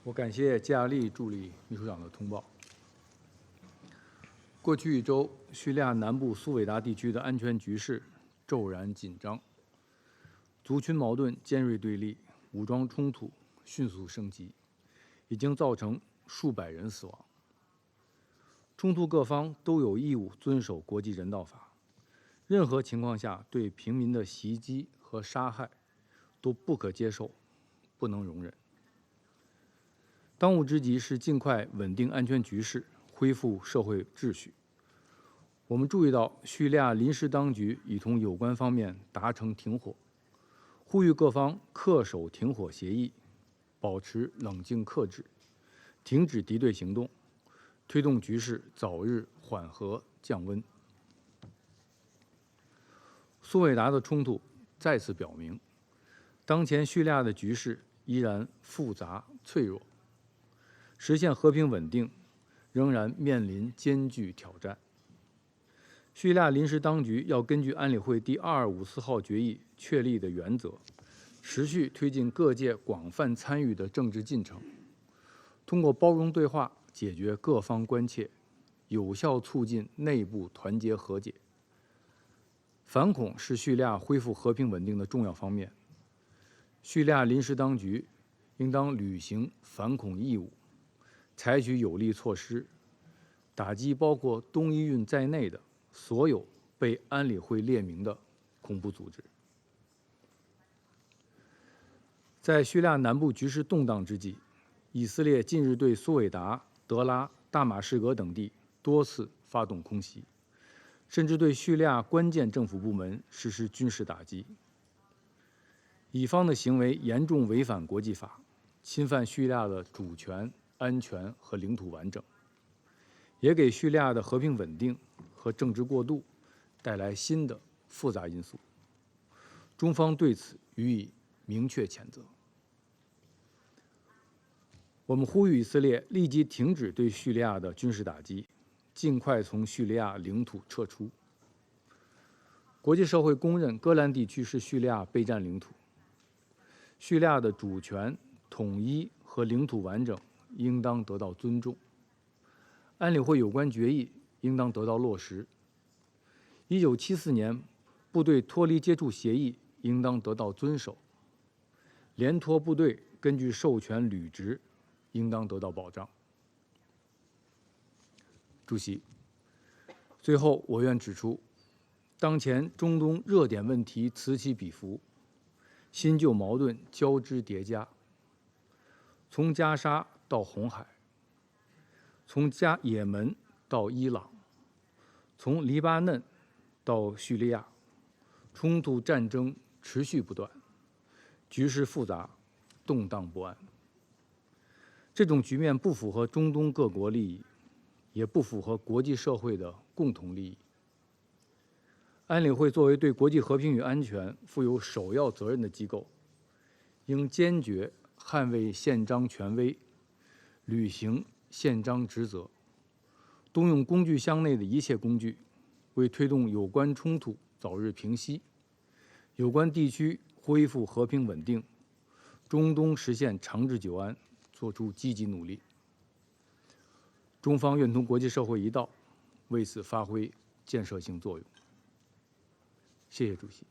我感谢季亚丽助理秘书长的通报。过去一周，叙利亚南部苏韦达地区的安全局势骤然紧张，族群矛盾尖锐对立，武装冲突迅速升级，已经造成数百人死亡。冲突各方都有义务遵守国际人道法，任何情况下对平民的袭击和杀害都不可接受，不能容忍。当务之急是尽快稳定安全局势，恢复社会秩序。我们注意到，叙利亚临时当局已同有关方面达成停火，呼吁各方恪守停火协议，保持冷静克制，停止敌对行动，推动局势早日缓和降温。苏韦达的冲突再次表明，当前叙利亚的局势依然复杂脆弱，实现和平稳定仍然面临艰巨挑战。叙利亚临时当局要根据安理会第2254号决议确立的原则，持续推进各界广泛参与的政治进程，通过包容对话解决各方关切，有效促进内部团结和解。反恐是叙利亚恢复和平稳定的重要方面，叙利亚临时当局应当履行反恐义务，采取有力措施，打击包括东伊运在内的所有被安理会列明的恐怖组织。在叙利亚南部局势动荡之际，以色列近日对苏韦达、德拉、大马士革等地多次发动空袭，甚至对叙利亚关键政府部门实施军事打击。以方的行为严重违反国际法，侵犯叙利亚的主权、安全和领土完整，也给叙利亚的和平稳定和政治过渡带来新的复杂因素。中方对此予以明确谴责。我们呼吁以色列立即停止对叙利亚的军事打击，尽快从叙利亚领土撤出。国际社会公认戈兰地区是叙利亚备战领土，叙利亚的主权、统一和领土完整应当得到尊重。安理会有关决议应当得到落实。1974年部队脱离接触协议应当得到遵守。连脱部队根据授权履职应当得到保障。主席，最后我愿指出，当前中东热点问题此起彼伏，新旧矛盾交织叠加，从加沙到红海，从也门到伊朗，从黎巴嫩到叙利亚，冲突战争持续不断，局势复杂，动荡不安。这种局面不符合中东各国利益，也不符合国际社会的共同利益。安理会作为对国际和平与安全负有首要责任的机构，应坚决捍卫宪章权威，履行宪章职责，动用工具箱内的一切工具，为推动有关冲突早日平息，有关地区恢复和平稳定，中东实现长治久安做出积极努力。中方愿同国际社会一道，为此发挥建设性作用。谢谢主席。